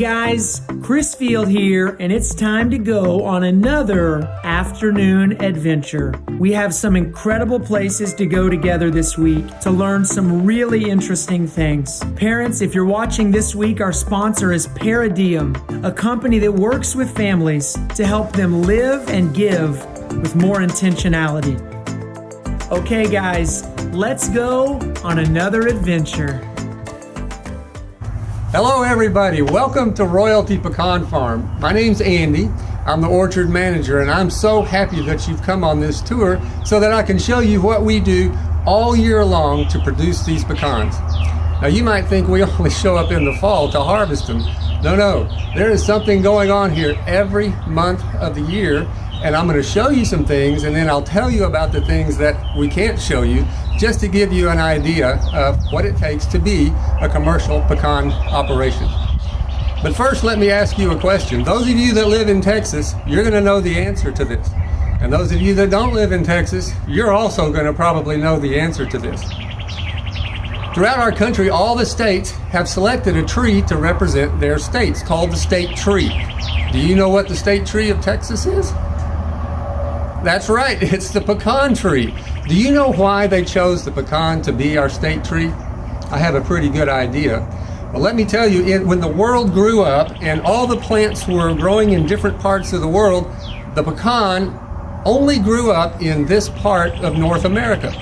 guys, Chris Field here, and it's time to go on another afternoon adventure. We have some incredible places to go together this week to learn some really interesting things. Parents, if you're watching this week, our sponsor is Paradigm, a company that works with families to help them live and give with more intentionality. Okay, guys, let's go on another adventure. Hello everybody, welcome to Royalty Pecan Farm. My name's Andy, I'm the orchard manager, and I'm so happy that you've come on this tour so that I can show you what we do all year long to produce these pecans. Now you might think we only show up in the fall to harvest them. No, there is something going on here every month of the year, and I'm going to show you some things, and then I'll tell you about the things that we can't show you, just to give you an idea of what it takes to be a commercial pecan operation. But first, let me ask you a question. Those of you that live in Texas, you're going to know the answer to this. And those of you that don't live in Texas, you're also going to probably know the answer to this. Throughout our country, all the states have selected a tree to represent their states, called the state tree. Do you know what the state tree of Texas is? That's right, it's the pecan tree. Do you know why they chose the pecan to be our state tree? I have a pretty good idea. Well, let me tell you, when the world grew up and all the plants were growing in different parts of the world, the pecan only grew up in this part of North America.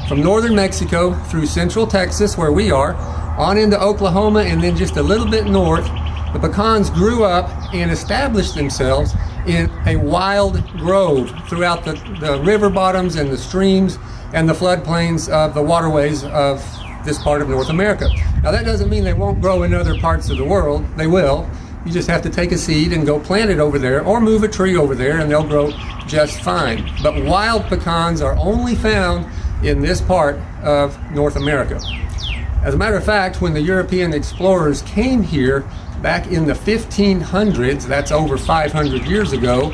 From northern Mexico through central Texas, where we are, on into Oklahoma, and then just a little bit north, the pecans grew up and established themselves in a wild grove throughout the river bottoms and the streams and the floodplains of the waterways of this part of North America. Now that doesn't mean they won't grow in other parts of the world. They will. You just have to take a seed and go plant it over there, or move a tree over there, and they'll grow just fine. But wild pecans are only found in this part of North America. As a matter of fact, when the European explorers came here back in the 1500s, that's over 500 years ago,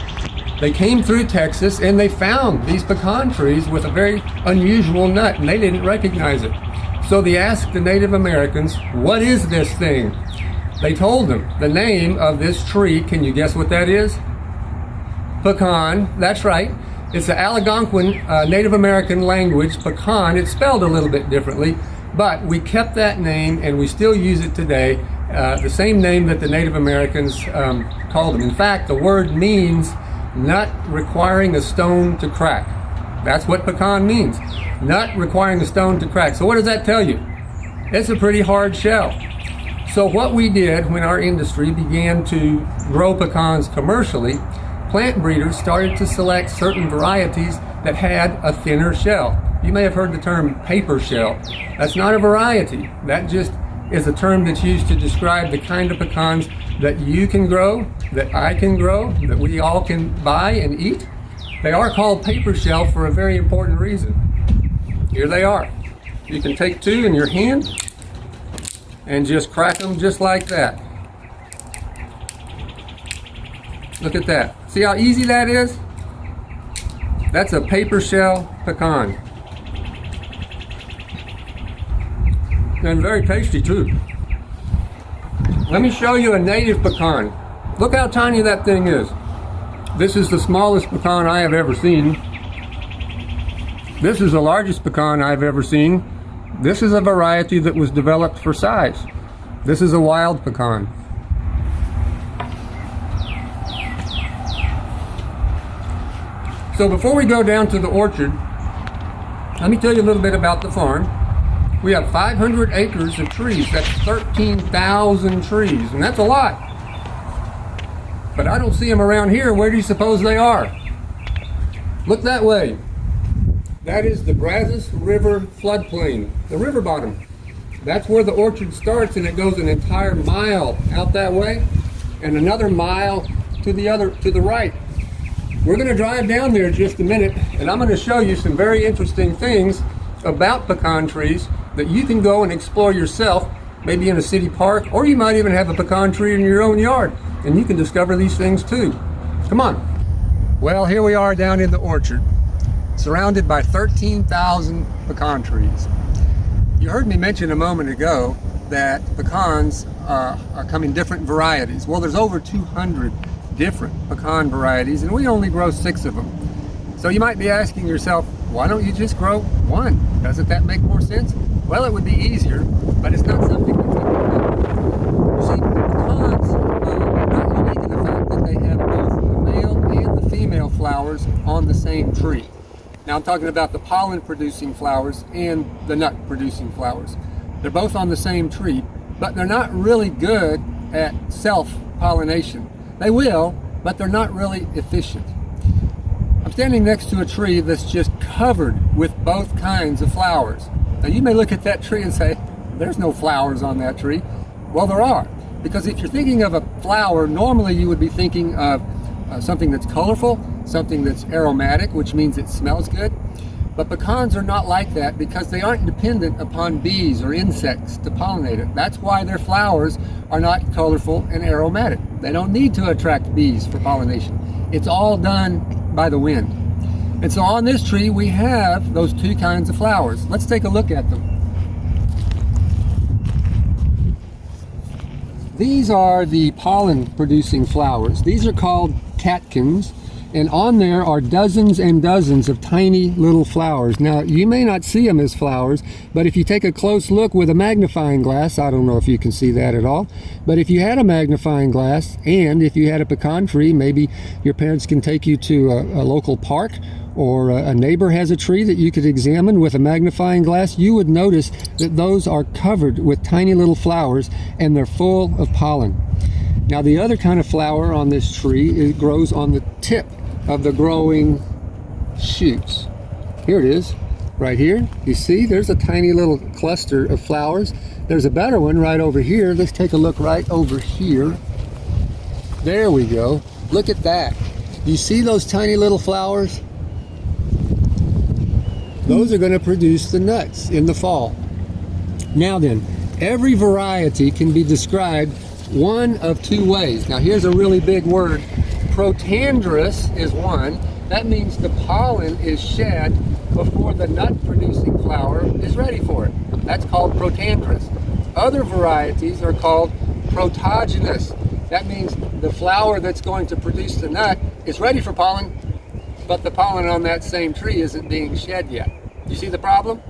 they came through Texas and they found these pecan trees with a very unusual nut, and they didn't recognize it. So they asked the Native Americans, what is this thing? They told them the name of this tree. Can you guess what that is? Pecan, that's right. It's the Algonquin Native American language, pecan. It's spelled a little bit differently, but we kept that name and we still use it today, the same name that the Native Americans called them. In fact, the word means nut requiring a stone to crack. That's what pecan means, nut requiring a stone to crack. So what does that tell you? It's a pretty hard shell. So what we did when our industry began to grow pecans commercially, plant breeders started to select certain varieties that had a thinner shell. You may have heard the term paper shell. That's not a variety. That just is a term that's used to describe the kind of pecans that you can grow, that I can grow, that we all can buy and eat. They are called paper shell for a very important reason. Here they are. You can take two in your hand and just crack them just like that. Look at that. See how easy that is? That's a paper shell pecan. And very tasty too. Let me show you a native pecan. Look how tiny that thing is. This is the smallest pecan I have ever seen. This is the largest pecan I've ever seen. This is a variety that was developed for size. This is a wild pecan. So before we go down to the orchard, let me tell you a little bit about the farm. We have 500 acres of trees. That's 13,000 trees, and that's a lot. But I don't see them around here. Where do you suppose they are? Look that way. That is the Brazos River floodplain, the river bottom. That's where the orchard starts, and it goes an entire mile out that way, and another mile to the right. We're going to drive down there in just a minute, and I'm going to show you some very interesting things about pecan trees that you can go and explore yourself, maybe in a city park, or you might even have a pecan tree in your own yard, and you can discover these things too. Come on. Well, here we are down in the orchard, surrounded by 13,000 pecan trees. You heard me mention a moment ago that pecans come in different varieties. Well, there's over 200 different pecan varieties, and we only grow 6 of them. So you might be asking yourself, why don't you just grow one? Doesn't that make more sense? Well, it would be easier, but it's not something that's you see, pecans are not unique in the fact that they have both the male and the female flowers on the same tree. Now I'm talking about the pollen-producing flowers and the nut-producing flowers. They're both on the same tree, but they're not really good at self-pollination. They will, but they're not really efficient. I'm standing next to a tree that's just covered with both kinds of flowers. Now you may look at that tree and say, there's no flowers on that tree. Well, there are, because if you're thinking of a flower, normally you would be thinking of something that's colorful, something that's aromatic, which means it smells good. But pecans are not like that because they aren't dependent upon bees or insects to pollinate it. That's why their flowers are not colorful and aromatic. They don't need to attract bees for pollination. It's all done by the wind. And so on this tree we have those 2 kinds of flowers. Let's take a look at them. These are the pollen producing flowers. These are called catkins, and on there are dozens and dozens of tiny little flowers. Now you may not see them as flowers, but if you take a close look with a magnifying glass, I don't know if you can see that at all, but if you had a magnifying glass and if you had a pecan tree, maybe your parents can take you to a local park, or a neighbor has a tree that you could examine with a magnifying glass, you would notice that those are covered with tiny little flowers and they're full of pollen. Now the other kind of flower on this tree, it grows on the tip of the growing shoots. Here it is, right here. You see, there's a tiny little cluster of flowers. There's a better one right over here. Let's take a look right over here. There we go. Look at that. You see those tiny little flowers? Those are going to produce the nuts in the fall. Now then, every variety can be described one of 2 ways. Now here's a really big word. Protandrous is one. That means the pollen is shed before the nut-producing flower is ready for it. That's called protandrous. Other varieties are called protogynous. That means the flower that's going to produce the nut is ready for pollen, but the pollen on that same tree isn't being shed yet. You see the problem?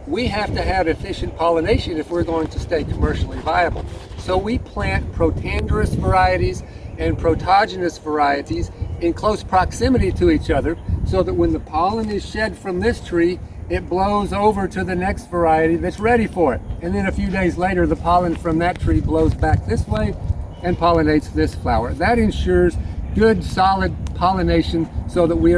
We have to have efficient pollination if we're going to stay commercially viable. So we plant protandrous varieties and protogynous varieties in close proximity to each other so that when the pollen is shed from this tree, it blows over to the next variety that's ready for it. And then a few days later, the pollen from that tree blows back this way and pollinates this flower. That ensures good, solid pollination so that we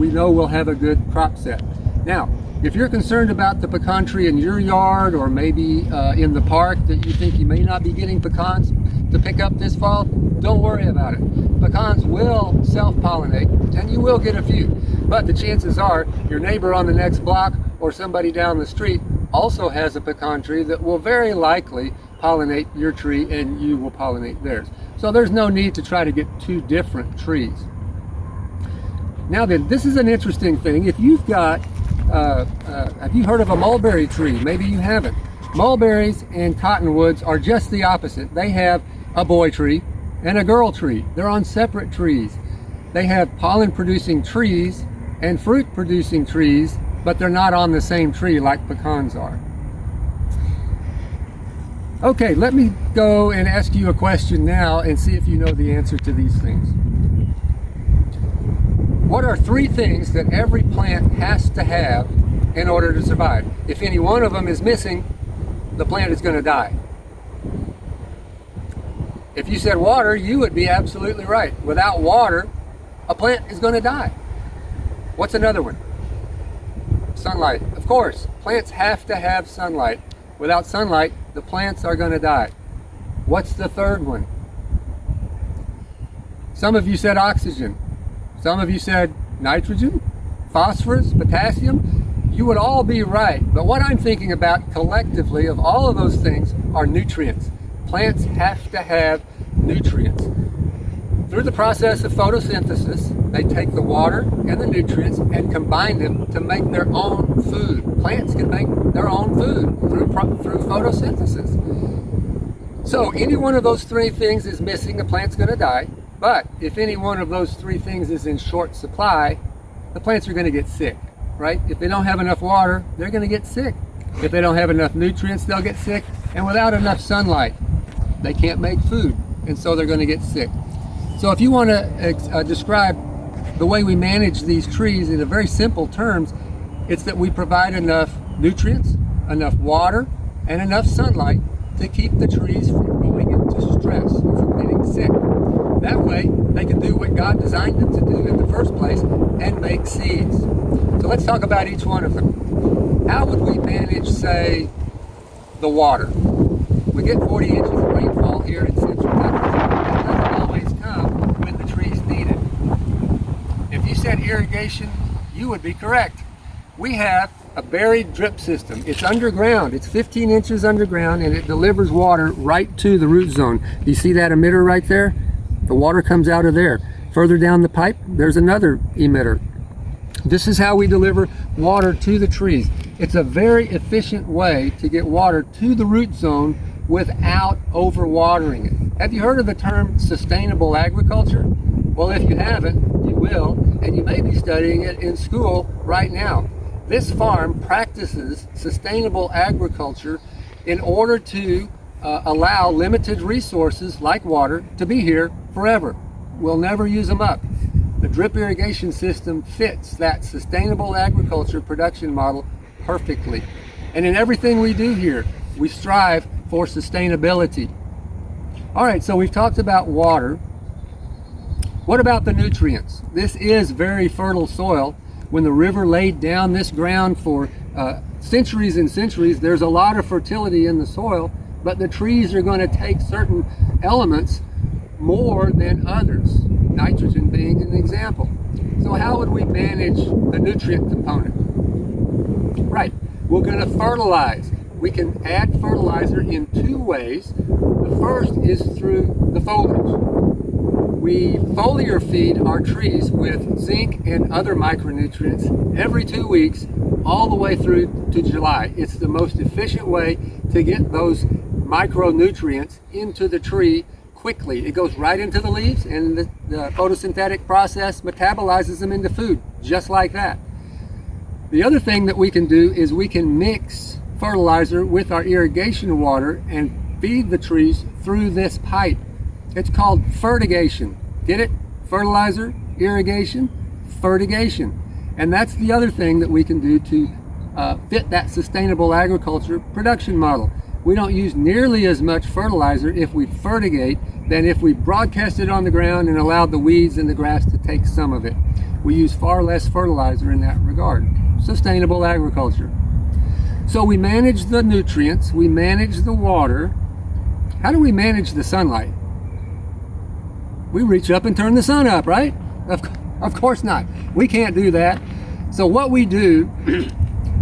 know we'll have a good crop set. Now, if you're concerned about the pecan tree in your yard or maybe in the park that you think you may not be getting pecans to pick up this fall, don't worry about it. Pecans will self-pollinate and you will get a few, but the chances are your neighbor on the next block or somebody down the street also has a pecan tree that will very likely pollinate your tree and you will pollinate theirs. So there's no need to try to get 2 different trees. Now then, this is an interesting thing. If you've got have you heard of a mulberry tree? Maybe you haven't. Mulberries and cottonwoods are just the opposite. They have a boy tree and a girl tree. They're on separate trees. They have pollen producing trees and fruit producing trees, but they're not on the same tree like pecans are. Okay, let me go and ask you a question now and see if you know the answer to these things. What are 3 things that every plant has to have in order to survive? If any one of them is missing, the plant is going to die. If you said water, you would be absolutely right. Without water, a plant is going to die. What's another one? Sunlight. Of course, plants have to have sunlight. Without sunlight, the plants are going to die. What's the third one? Some of you said oxygen. Some of you said nitrogen, phosphorus, potassium. You would all be right, but what I'm thinking about collectively of all of those things are nutrients. Plants have to have nutrients. Through the process of photosynthesis, they take the water and the nutrients and combine them to make their own food. Plants can make their own food through photosynthesis. So any one of those three things is missing, the plant's going to die. But if any one of those three things is in short supply, the plants are going to get sick, right? If they don't have enough water, they're going to get sick. If they don't have enough nutrients, they'll get sick. And without enough sunlight, they can't make food, and so they're going to get sick. So if you want to describe the way we manage these trees in a very simple terms, it's that we provide enough nutrients, enough water, and enough sunlight to keep the trees from going into stress or from getting sick. That way, they can do what God designed them to do in the first place and make seeds. So let's talk about each one of them. How would we manage, say, the water? We get 40 inches of rainfall here in central Texas. It doesn't always come when the trees need it. If you said irrigation, you would be correct. We have a buried drip system. It's underground. It's 15 inches underground, and it delivers water right to the root zone. You see that emitter right there? The water comes out of there. Further down the pipe, there's another emitter. This is how we deliver water to the trees. It's a very efficient way to get water to the root zone without overwatering it. Have you heard of the term sustainable agriculture? Well, if you haven't, you will, and you may be studying it in school right now. This farm practices sustainable agriculture in order to allow limited resources like water to be here forever. We'll never use them up. The drip irrigation system fits that sustainable agriculture production model perfectly. And in everything we do here, we strive for sustainability. All right, so we've talked about water. What about the nutrients? This is very fertile soil. When the river laid down this ground for centuries and centuries, there's a lot of fertility in the soil, but the trees are going to take certain elements more than others, nitrogen being an example. So how would we manage the nutrient component? Right, we're going to fertilize. We can add fertilizer in two ways. The first is through the foliage. We foliar feed our trees with zinc and other micronutrients every 2 weeks all the way through to July. It's the most efficient way to get those micronutrients into the tree quickly. It goes right into the leaves, and the photosynthetic process metabolizes them into food, just like that. The other thing that we can do is we can mix fertilizer with our irrigation water and feed the trees through this pipe. It's called fertigation. Get it? Fertilizer, irrigation, fertigation. And that's the other thing that we can do to fit that sustainable agriculture production model. We don't use nearly as much fertilizer if we fertigate than if we broadcast it on the ground and allowed the weeds and the grass to take some of it. We use far less fertilizer in that regard. Sustainable agriculture. So we manage the nutrients, we manage the water. How do we manage the sunlight? We reach up and turn the sun up, right? Of course not. We can't do that. So what we do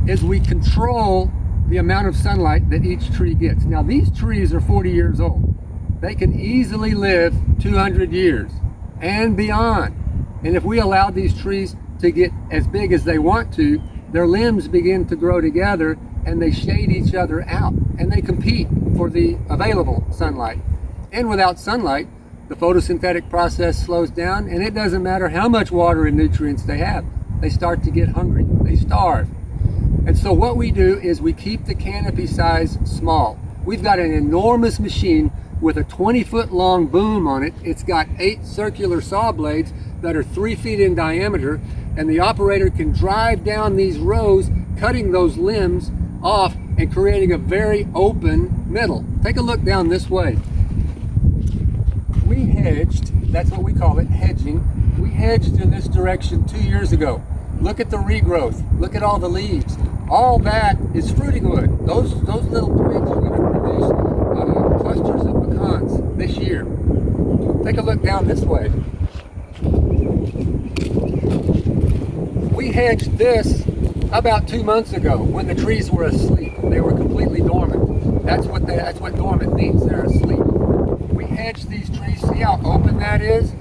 is we control the amount of sunlight that each tree gets. Now these trees are 40 years old. They can easily live 200 years and beyond. And if we allow these trees to get as big as they want to, their limbs begin to grow together and they shade each other out and they compete for the available sunlight. And without sunlight, the photosynthetic process slows down, and it doesn't matter how much water and nutrients they have. They start to get hungry. They starve. And so what we do is we keep the canopy size small. We've got an enormous machine with a 20-foot long boom on it. It's got 8 circular saw blades that are 3 feet in diameter, and the operator can drive down these rows, cutting those limbs off and creating a very open middle. Take a look down this way. We hedged, that's what we call it, hedging. We hedged in this direction 2 years ago. Look at the regrowth. Look at all the leaves. All that is fruiting wood. Those little twigs are going to produce clusters of pecans this year. Take a look down this way. We hedged this about 2 months ago when the trees were asleep. They were completely dormant. That's what dormant means. They're asleep. We hedged these trees. See how open that is?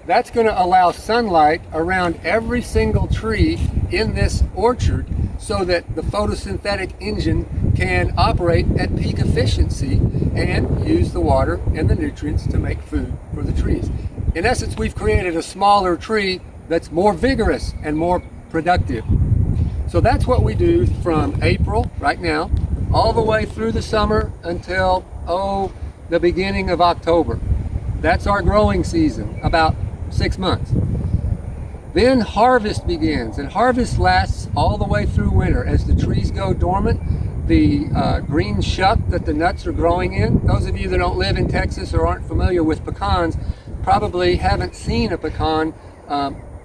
That's going to allow sunlight around every single tree in this orchard so that the photosynthetic engine can operate at peak efficiency and use the water and the nutrients to make food for the trees. In essence, we've created a smaller tree that's more vigorous and more productive. So that's what we do from April, right now, all the way through the summer until, the beginning of October. That's our growing season, about 6 months. Then harvest begins, and harvest lasts all the way through winter. As the trees go dormant, the green shuck that the nuts are growing in, those of you that don't live in Texas or aren't familiar with pecans probably haven't seen a pecan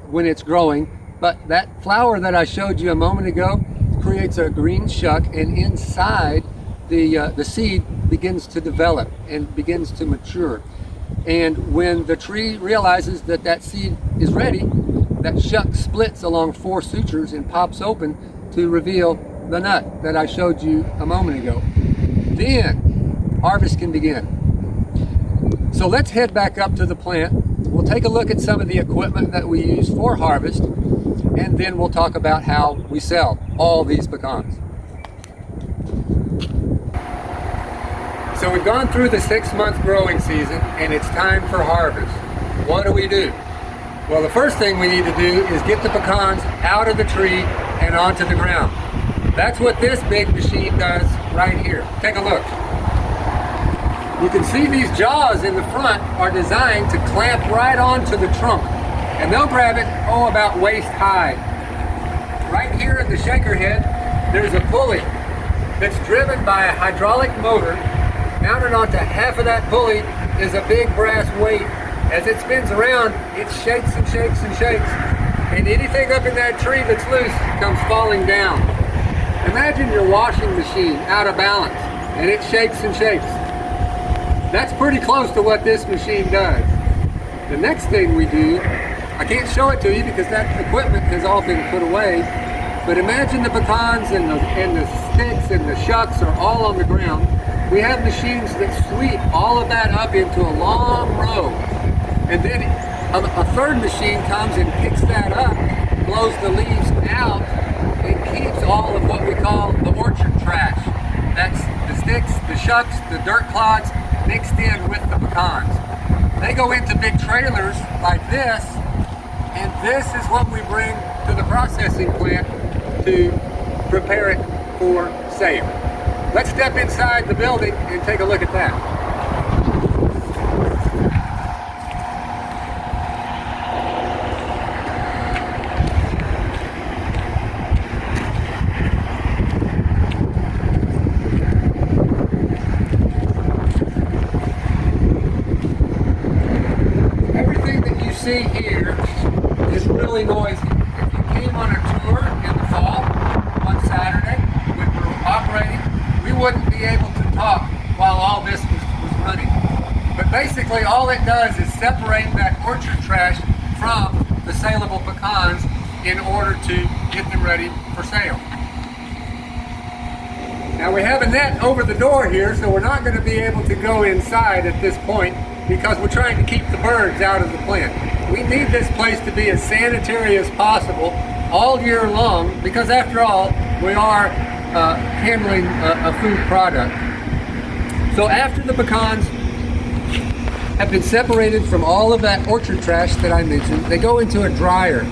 when it's growing, but that flower that I showed you a moment ago creates a green shuck, and inside the seed begins to develop and begins to mature. And when the tree realizes that that seed is ready, that shuck splits along 4 sutures and pops open to reveal the nut that I showed you a moment ago. Then harvest can begin. So let's head back up to the plant. We'll take a look at some of the equipment that we use for harvest, and then we'll talk about how we sell all these pecans. So we've gone through the 6-month growing season, and it's time for harvest. What do? Well, the first thing we need to do is get the pecans out of the tree and onto the ground. That's what this big machine does right here. Take a look. You can see these jaws in the front are designed to clamp right onto the trunk, and they'll grab it, about waist high. Right here at the shaker head, there's a pulley that's driven by a hydraulic motor. Mounted onto half of that pulley is a big brass weight. As it spins around, it shakes and shakes and shakes, and anything up in that tree that's loose comes falling down. Imagine your washing machine out of balance, and it shakes and shakes. That's pretty close to what this machine does. The next thing we do, I can't show it to you because that equipment has all been put away, but imagine the pecans and the sticks and the shucks are all on the ground. We have machines that sweep all of that up into a long row. And then a third machine comes and picks that up, blows the leaves out, and keeps all of what we call the orchard trash. That's the sticks, the shucks, the dirt clods mixed in with the pecans. They go into big trailers like this, and this is what we bring to the processing plant to prepare it for sale. Let's step inside the building and take a look at that. Everything that you see here is really noisy. If you came on a tour in the fall, one Saturday, when we were operating, we wouldn't be able to talk while all this was running. But basically all it does is separate that orchard trash from the saleable pecans in order to get them ready for sale. Now we have a net over the door here, so we're not going to be able to go inside at this point because we're trying to keep the birds out of the plant. We need this place to be as sanitary as possible all year long because after all, we are handling a food product. So after the pecans have been separated from all of that orchard trash that I mentioned, they go into a dryer.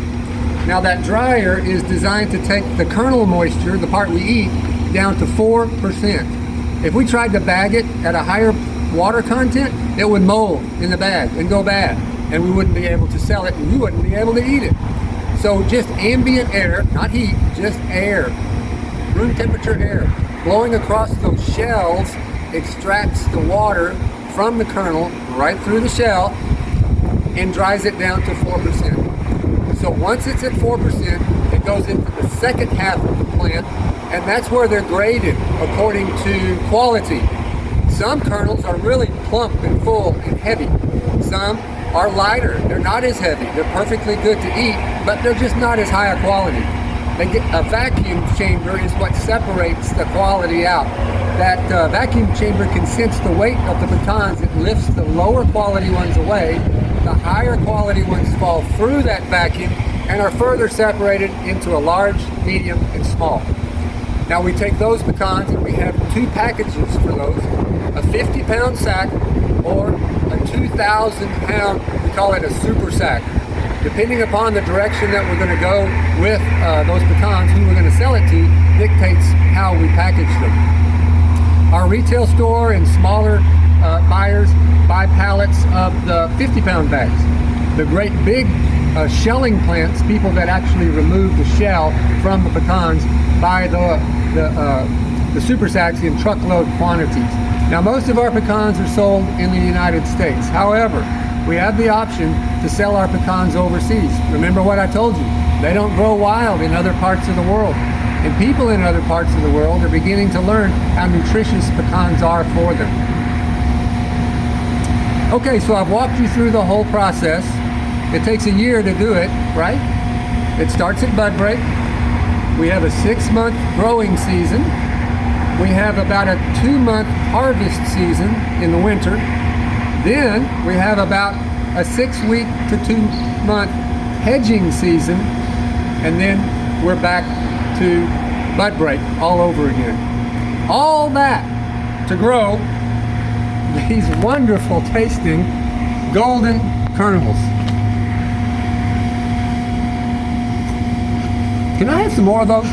Now that dryer is designed to take the kernel moisture, the part we eat, down to 4%. If we tried to bag it at a higher water content, it would mold in the bag and go bad, and we wouldn't be able to sell it, and you wouldn't be able to eat it. So just ambient air, not heat, just air, room temperature air, blowing across those shells extracts the water from the kernel right through the shell and dries it down to 4%. So once it's at 4%, it goes into the second half of the plant, and that's where they're graded according to quality. Some kernels are really plump and full and heavy. Some are lighter. They're not as heavy. They're perfectly good to eat, but they're just not as high a quality. A vacuum chamber is what separates the quality out. That vacuum chamber can sense the weight of the pecans. It lifts the lower quality ones away. The higher quality ones fall through that vacuum and are further separated into a large, medium, and small. Now we take those pecans and we have 2 packages for those, a 50-pound sack or a 2,000-pound, we call it a super sack. Depending upon the direction that we're going to go with those pecans, who we're going to sell it to, dictates how we package them. Our retail store and smaller buyers buy pallets of the 50-pound bags. The great big shelling plants, people that actually remove the shell from the pecans, buy the super sacks in truckload quantities. Now, most of our pecans are sold in the United States. However, we have the option to sell our pecans overseas. Remember what I told you, they don't grow wild in other parts of the world. And people in other parts of the world are beginning to learn how nutritious pecans are for them. Okay, so I've walked you through the whole process. It takes a year to do it, right? It starts at bud break. We have a 6-month growing season. We have about a 2-month harvest season in the winter. Then we have about a 6-week to 2-month hedging season. And then we're back to bud break all over again. All that to grow these wonderful tasting golden kernels. Can I have some more of those?